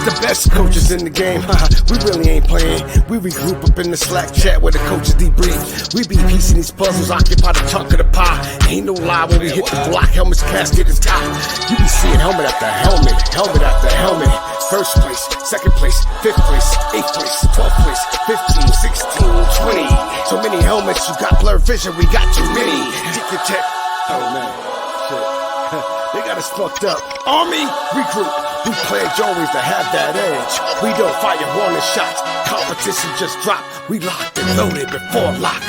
the best coaches in the game. We really ain't playing. We regroup up in the Slack chat where the coaches debrief. We be piecing these puzzles, occupy the chunk of the pie. Ain't no lie when we hit the block, helmet's casket is top. You be seeing helmet after helmet, helmet after helmet. First place, second place, fifth place, eighth place, 12th place, 15, 16, 20. So many helmets, you got blurred vision, we got too many. Get your tech. Oh man, shit. They got us fucked up. Army, regroup. We pledge always to have that edge. We don't fire warning shots. Competition just dropped. We locked and loaded before lock.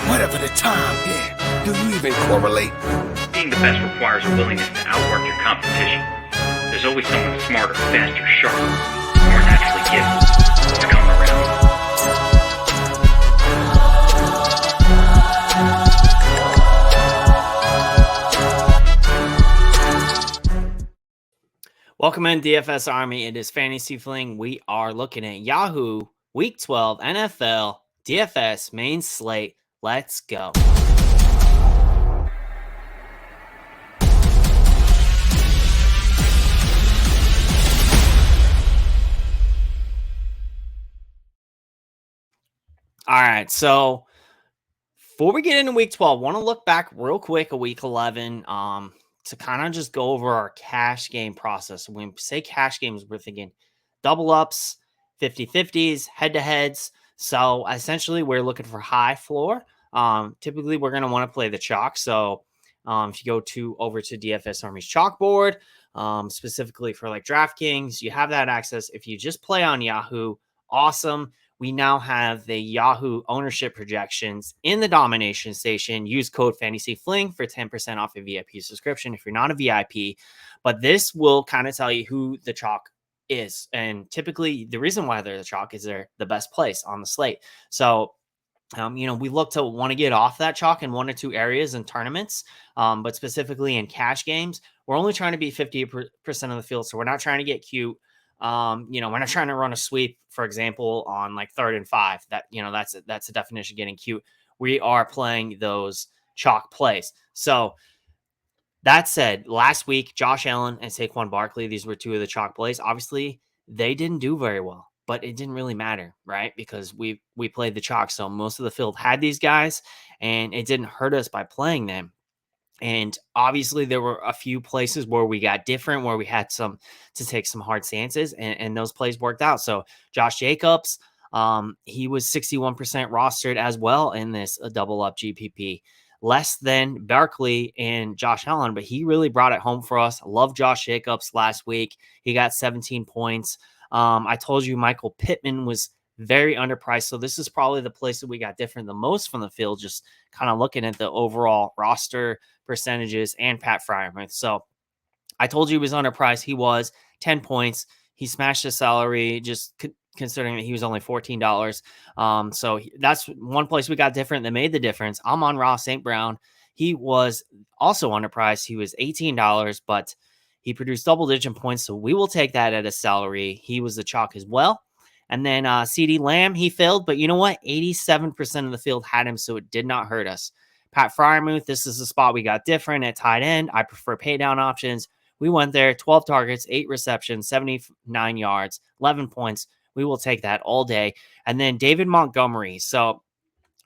Whatever the time, yeah. Do you even correlate? Being the best requires a willingness to outwork your competition. There's always someone smarter, faster, sharper, more naturally gifted to come around. Welcome in, DFS Army. It is FantasyFling. We are looking at Yahoo Week 12 NFL DFS main slate. Let's go. All right, so before we get into Week 12, I want to look back real quick at Week 11 to kind of just go over our cash game process. When we say cash games, we're thinking double ups, 50-50s, head-to-heads. So essentially, we're looking for high floor. Typically, we're going to want to play the chalk. So if you go over to DFS Army's chalkboard, specifically for like DraftKings, you have that access. If you just play on Yahoo, awesome. We now have the Yahoo ownership projections in the domination station. Use code FantasyFling for 10% off a VIP subscription if you're not a VIP. But this will kind of tell you who the chalk is. And typically, the reason why they're the chalk is they're the best place on the slate. So, we look to want to get off that chalk in one or two areas in tournaments, but specifically in cash games, we're only trying to be 50% of the field. So we're not trying to get cute. We're not trying to run a sweep, for example, on like 3rd and 5. That's a definition of getting cute. We are playing those chalk plays. So that said, last week, Josh Allen and Saquon Barkley, these were two of the chalk plays. Obviously, they didn't do very well, but it didn't really matter, right? Because we played the chalk. So most of the field had these guys, and it didn't hurt us by playing them. And obviously there were a few places where we got different, where we had to take some hard stances, and those plays worked out. So Josh Jacobs, he was 61% rostered as well in this double up GPP, less than Barkley and Josh Allen, but he really brought it home for us. I love Josh Jacobs last week. He got 17 points. I told you Michael Pittman was very underpriced. So this is probably the place that we got different the most from the field, just kind of looking at the overall roster percentages and Pat Freiermuth. So I told you he was underpriced. He was 10 points. He smashed his salary, just considering that he was only $14. So that's one place we got different that made the difference. I'm on Ross St. Brown. He was also underpriced. He was $18, but he produced double-digit points. So we will take that at a salary. He was the chalk as well. And then CeeDee Lamb, he failed, but you know what? 87% of the field had him, so it did not hurt us. Pat Freiermuth, this is a spot we got different at tight end. I prefer pay down options. We went there, 12 targets, 8 receptions, 79 yards, 11 points. We will take that all day. And then David Montgomery. So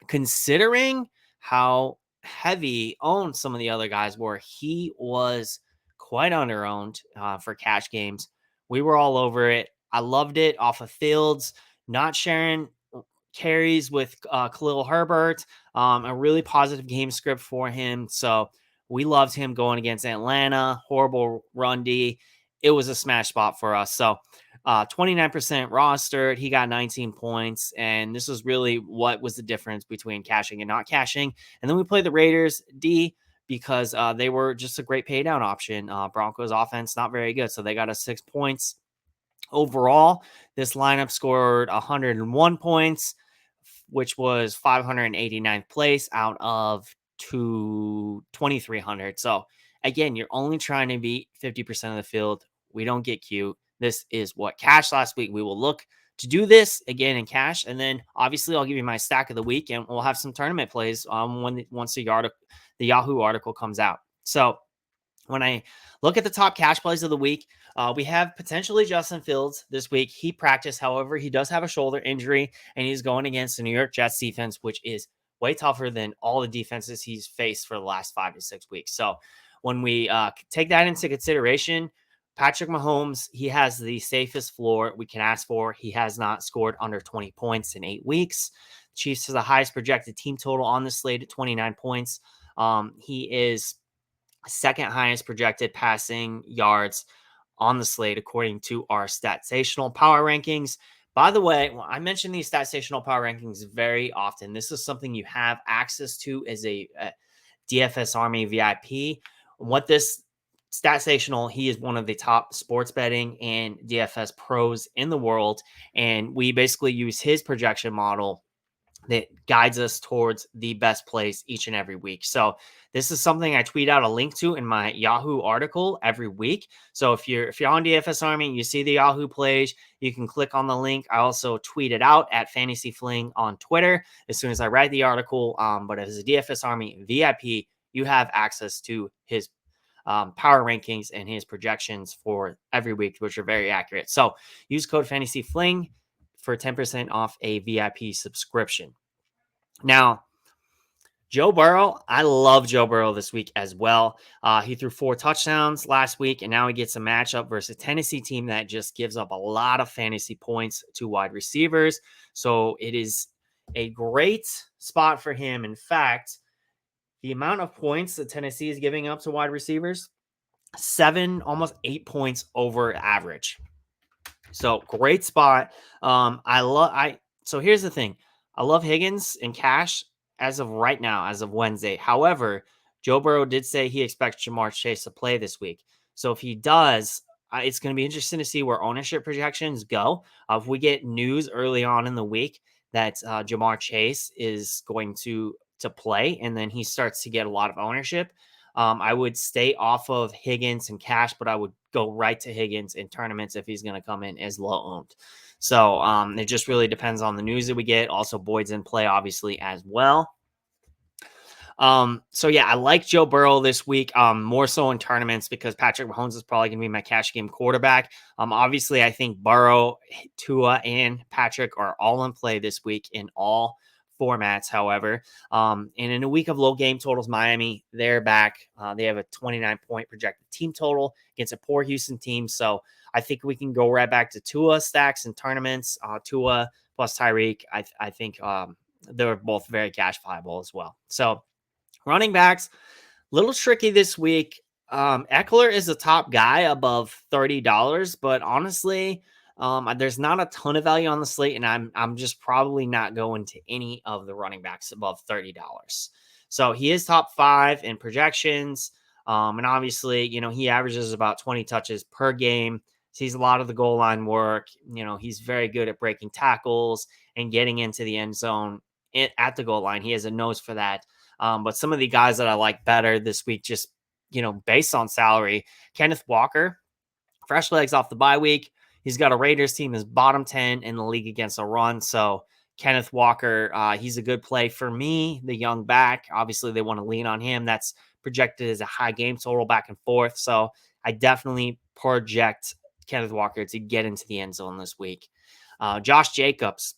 considering how heavy owned some of the other guys were, he was quite under-owned for cash games. We were all over it. I loved it off of Fields, not sharing carries with Khalil Herbert, a really positive game script for him. So we loved him going against Atlanta, horrible run D. It was a smash spot for us. So 29% rostered. He got 19 points. And this was really what was the difference between cashing and not cashing. And then we played the Raiders D because they were just a great pay down option. Broncos offense, not very good. So they got us 6 points. Overall, this lineup scored 101 points, which was 589th place out of 2,300. So again, you're only trying to beat 50% of the field. We don't get cute. This is what cash last week. We will look to do this again in cash. And then obviously I'll give you my stack of the week, and we'll have some tournament plays once the Yahoo article comes out. So when I look at the top cash plays of the week, We have potentially Justin Fields this week. He practiced, however, he does have a shoulder injury, and he's going against the New York Jets defense, which is way tougher than all the defenses he's faced for the last 5 to 6 weeks. So when we take that into consideration, Patrick Mahomes, he has the safest floor we can ask for. He has not scored under 20 points in 8 weeks. Chiefs has the highest projected team total on the slate at 29 points. He is second highest projected passing yards on the slate, according to our Statsational Power Rankings. By the way, I mention these Statsational Power Rankings very often. This is something you have access to as a DFS Army VIP. What this Statsational, he is one of the top sports betting and DFS pros in the world. And we basically use his projection model that guides us towards the best place each and every week. So this is something I tweet out a link to in my Yahoo article every week. So if you're on DFS Army and you see the Yahoo plays, you can click on the link. I also tweet it out at FantasyFling on Twitter as soon as I write the article. But as a DFS Army VIP, you have access to his power rankings and his projections for every week, which are very accurate. So use code FantasyFling for 10% off a VIP subscription. Now, Joe Burrow, I love Joe Burrow this week as well. He threw 4 touchdowns last week, and now he gets a matchup versus a Tennessee team that just gives up a lot of fantasy points to wide receivers. So it is a great spot for him. In fact, the amount of points that Tennessee is giving up to wide receivers, 7, almost 8 points over average. So great spot. So here's the thing. I love Higgins and Cash as of right now, as of Wednesday. However, Joe Burrow did say he expects Jamar Chase to play this week. So if he does, it's going to be interesting to see where ownership projections go. If we get news early on in the week that Jamar Chase is going to play, and then he starts to get a lot of ownership, I would stay off of Higgins and Cash, but I would go right to Higgins in tournaments if he's going to come in as low owned. So it just really depends on the news that we get. Also, Boyd's in play, obviously, as well. So yeah, I like Joe Burrow this week, more so in tournaments because Patrick Mahomes is probably going to be my cash game quarterback. Obviously, I think Burrow, Tua, and Patrick are all in play this week in all formats. However, and in a week of low game totals, Miami, they're back. They have a 29-point projected team total against a poor Houston team. So I think we can go right back to Tua stacks and tournaments. Tua plus Tyreek, I think they're both very cash viable as well. So running backs, a little tricky this week. Eckler is the top guy above $30, but honestly, there's not a ton of value on the slate, and I'm just probably not going to any of the running backs above $30. So he is top 5 in projections. And obviously, he averages about 20 touches per game. Sees a lot of the goal line work. He's very good at breaking tackles and getting into the end zone at the goal line. He has a nose for that. But some of the guys that I like better this week, just, based on salary, Kenneth Walker, fresh legs off the bye week. He's got a Raiders team is bottom 10 in the league against a run. So Kenneth Walker, he's a good play for me, the young back. Obviously, they want to lean on him. That's projected as a high game total back and forth. So I definitely project Kenneth Walker to get into the end zone this week. Josh Jacobs,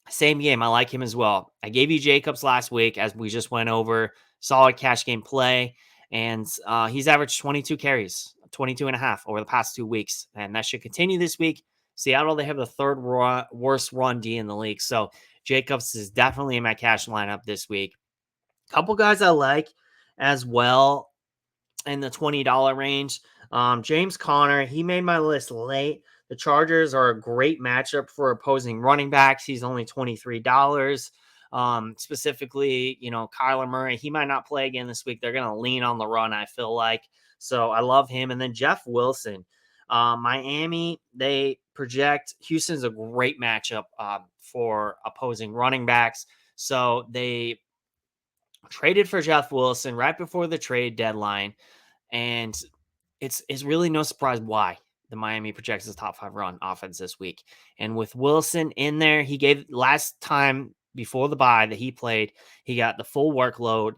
same game. I like him as well. I gave you Jacobs last week as we just went over. Solid cash game play. And he's averaged 22 carries, 22 and a half over the past 2 weeks. And that should continue this week. Seattle, they have the third worst run D in the league. So Jacobs is definitely in my cash lineup this week. Couple guys I like as well in the $20 range. James Conner, he made my list late. The Chargers are a great matchup for opposing running backs. He's only $23. Specifically, Kyler Murray, he might not play again this week. They're going to lean on the run, I feel like. So I love him. And then Jeff Wilson, Miami, they project Houston's a great matchup for opposing running backs. So they traded for Jeff Wilson right before the trade deadline. And it's really no surprise why the Miami projects his top 5 run offense this week. And with Wilson in there, he gave last time before the bye that he played, he got the full workload,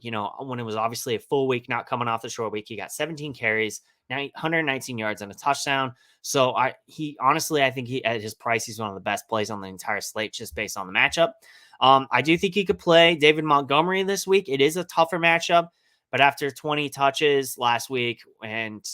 when it was obviously a full week, not coming off the short week. He got 17 carries, 119 yards and a touchdown. So I think he, at his price, he's one of the best plays on the entire slate just based on the matchup. I do think he could play David Montgomery this week. It is a tougher matchup, but after 20 touches last week and,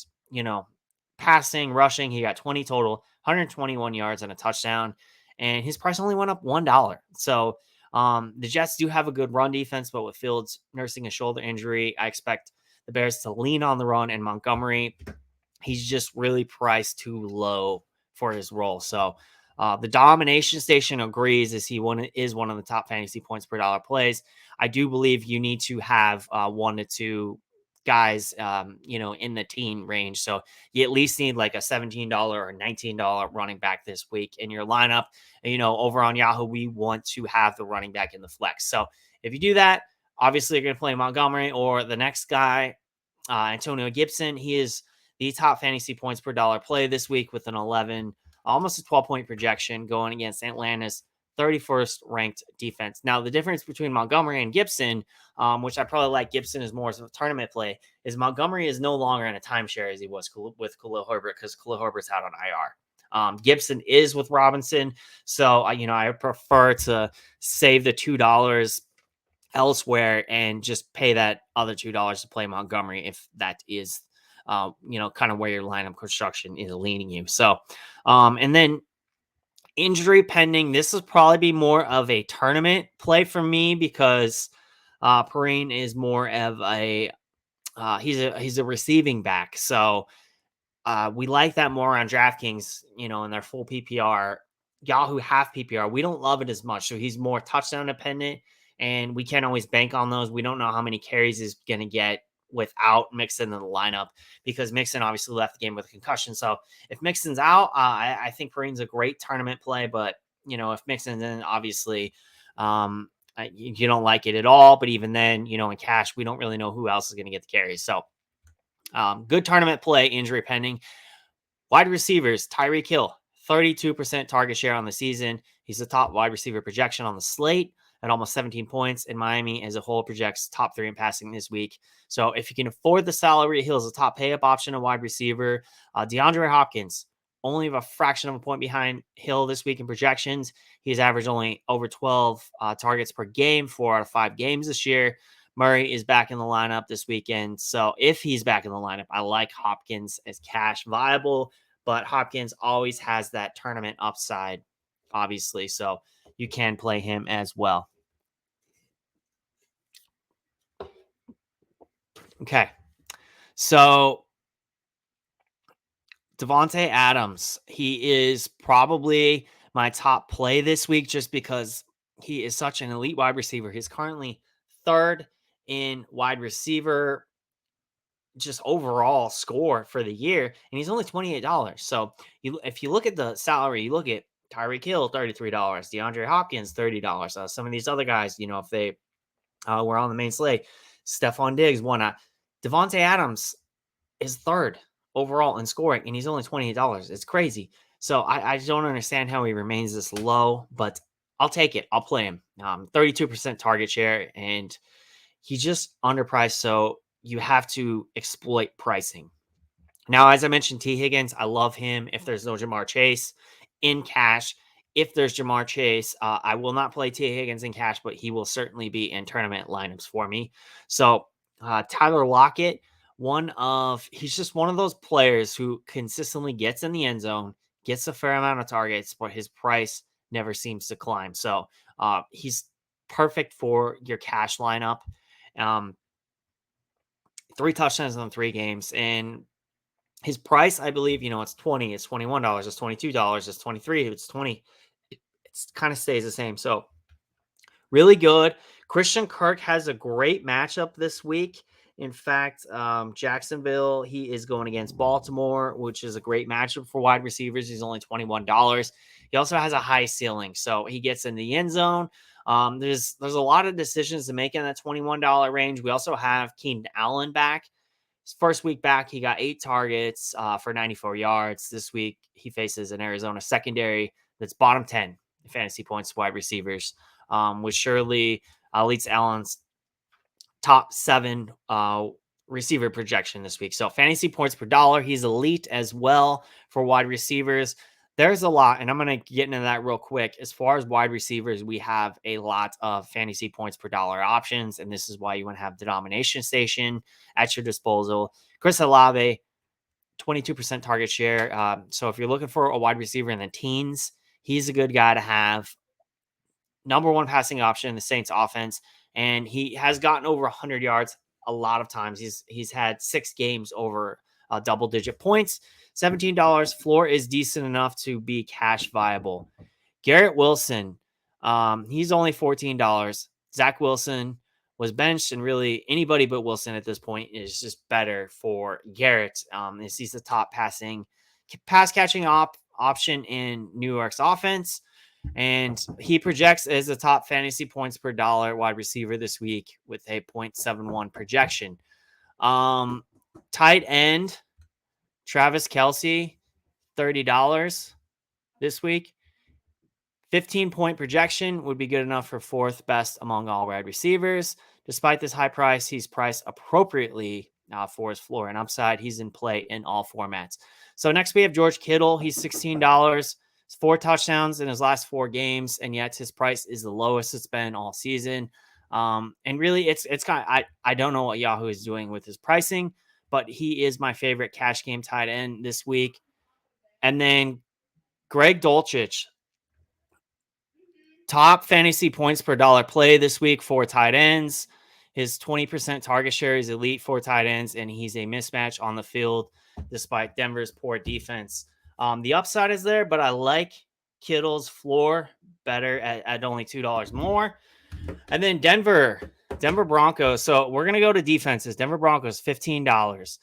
passing, rushing, he got 20 total, 121 yards and a touchdown, and his price only went up $1. So the Jets do have a good run defense, but with Fields nursing a shoulder injury, I expect the Bears to lean on the run, and Montgomery, he's just really priced too low for his role. So the domination station agrees is one of the top fantasy points per dollar plays. I do believe you need to have 1 to 2 guys, in the teen range. So you at least need like a $17 or $19 running back this week in your lineup. Over on Yahoo, we want to have the running back in the flex. So if you do that, obviously you're going to play Montgomery or the next guy, Antonio Gibson. He is the top fantasy points per dollar play this week with an 11, almost a 12-point projection going against Atlanta's 31st ranked defense. Now, the difference between Montgomery and Gibson, which I probably like Gibson is more of a tournament play, is Montgomery is no longer in a timeshare as he was with Khalil Herbert because Khalil Herbert's out on IR. Gibson is with Robinson. So, I prefer to save the $2 elsewhere and just pay that other $2 to play Montgomery if that is, kind of where your lineup construction is leaning you. So, and then injury pending, this will probably be more of a tournament play for me because Perrine is more of a he's a receiving back. So we like that more on DraftKings, in their full PPR. Yahoo half PPR, we don't love it as much. So he's more touchdown dependent, and we can't always bank on those. We don't know how many carries he's going to get without Mixon in the lineup because Mixon obviously left the game with a concussion. So if Mixon's out, I think Perrine's a great tournament play. But, if Mixon's in, obviously you don't like it at all. But even then, in cash, we don't really know who else is going to get the carries. So good tournament play, injury pending. Wide receivers, Tyreek Hill, 32% target share on the season. He's the top wide receiver projection on the slate at almost 17 points. And Miami as a whole projects top 3 in passing this week. So if you can afford the salary, Hill's a top pay-up option, a wide receiver. DeAndre Hopkins, only a fraction of a point behind Hill this week in projections. He's averaged only over 12 targets per game, 4 out of 5 games this year. Murray is back in the lineup this weekend. So if he's back in the lineup, I like Hopkins as cash viable, but Hopkins always has that tournament upside, obviously. So you can play him as well. Okay. So Devontae Adams, he is probably my top play this week just because he is such an elite wide receiver. He's currently 3rd in wide receiver just overall score for the year, and he's only $28. So if you look at the salary, you look at Tyreek Hill, $33, DeAndre Hopkins, $30. Some of these other guys, if they were on the main slate, Stephon Diggs, whatnot. Devontae Adams is 3rd overall in scoring, and he's only $28. It's crazy. So I don't understand how he remains this low, but I'll take it. I'll play him. 32% target share, and he's just underpriced. So you have to exploit pricing. Now, as I mentioned, T. Higgins, I love him if there's no Jamar Chase in cash. If there's Jamar Chase, I will not play T. Higgins in cash, but he will certainly be in tournament lineups for me. So Tyler Lockett, he's just one of those players who consistently gets in the end zone, gets a fair amount of targets, but his price never seems to climb. So he's perfect for your cash lineup. 3 touchdowns in 3 games, and his price, I believe, it's 20, it's $21, it's $22, it's 23, it's 20. It kind of stays the same. So really good. Christian Kirk has a great matchup this week. In fact, Jacksonville, he is going against Baltimore, which is a great matchup for wide receivers. He's only $21. He also has a high ceiling, so he gets in the end zone. There's a lot of decisions to make in that $21 range. We also have Keenan Allen back. His first week back, he got 8 targets for 94 yards. This week, he faces an Arizona secondary that's bottom 10 in fantasy points wide receivers. which surely leads Allen's top 7 receiver projection this week. So fantasy points per dollar, he's elite as well for wide receivers. There's a lot, and I'm going to get into that real quick. As far as wide receivers, we have a lot of fantasy points per dollar options, and this is why you want to have the domination station at your disposal. Chris Olave, 22% target share. So if you're looking for a wide receiver in the teens, he's a good guy to have. Number 1 passing option in the Saints offense, and he has gotten over 100 yards a lot of times. He's had 6 games over double-digit points. $17 floor is decent enough to be cash viable. Garrett Wilson, he's only $14. Zach Wilson was benched, and really anybody but Wilson at this point is just better for Garrett. He's the top pass catching option in New York's offense, and he projects as a top fantasy points per dollar wide receiver this week with a 0.71 projection. Tight end Travis Kelce, $30 this week. 15-point projection would be good enough for 4th best among all wide receivers. Despite this high price, he's priced appropriately for his floor and upside. He's in play in all formats. So next we have George Kittle. He's $16. 4 touchdowns in his last 4 games, and yet his price is the lowest it's been all season. And really, it's kind of, I don't know what Yahoo is doing with his pricing, but he is my favorite cash game tight end this week. And then Greg Dulcich, top fantasy points per dollar play this week for tight ends. His 20% target share is elite for tight ends, and he's a mismatch on the field despite Denver's poor defense. The upside is there, but I like Kittle's floor better at only $2 more. And then Denver Broncos. So we're going to go to defenses. Denver Broncos, $15.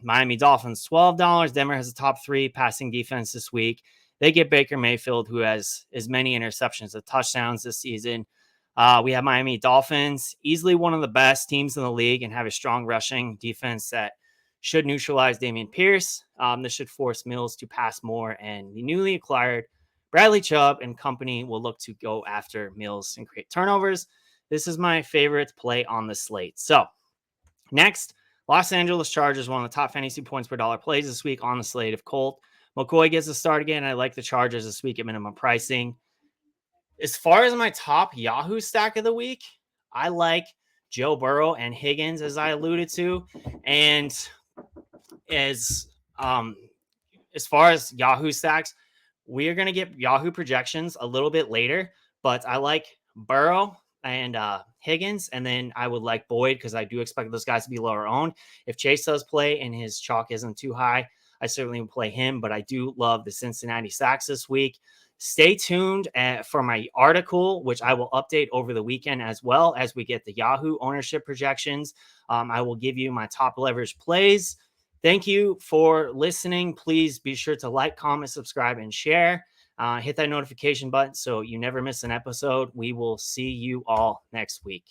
Miami Dolphins, $12. Denver has a top 3 passing defense this week. They get Baker Mayfield, who has as many interceptions as touchdowns this season. We have Miami Dolphins, easily one of the best teams in the league, and have a strong rushing defense that should neutralize Dameon Pierce. This should force Mills to pass more, and the newly acquired Bradley Chubb and company will look to go after Mills and create turnovers. This is my favorite play on the slate. So next, Los Angeles Chargers, one of the top fantasy points per dollar plays this week on the slate. If Colt McCoy gets a start again, I like the Chargers this week at minimum pricing. As far as my top Yahoo stack of the week, I like Joe Burrow and Higgins, as I alluded to. And as far as Yahoo stacks, we are going to get Yahoo projections a little bit later, but I like Burrow and Higgins, and then I would like Boyd because I do expect those guys to be lower owned. If Chase does play and his chalk isn't too high, I certainly would play him, but I do love the Cincinnati stacks this week. Stay tuned for my article, which I will update over the weekend as well as we get the Yahoo ownership projections. I will give you my top leverage plays. Thank you for listening. Please be sure to like, comment, subscribe, and share. Hit that notification button so you never miss an episode. We will see you all next week.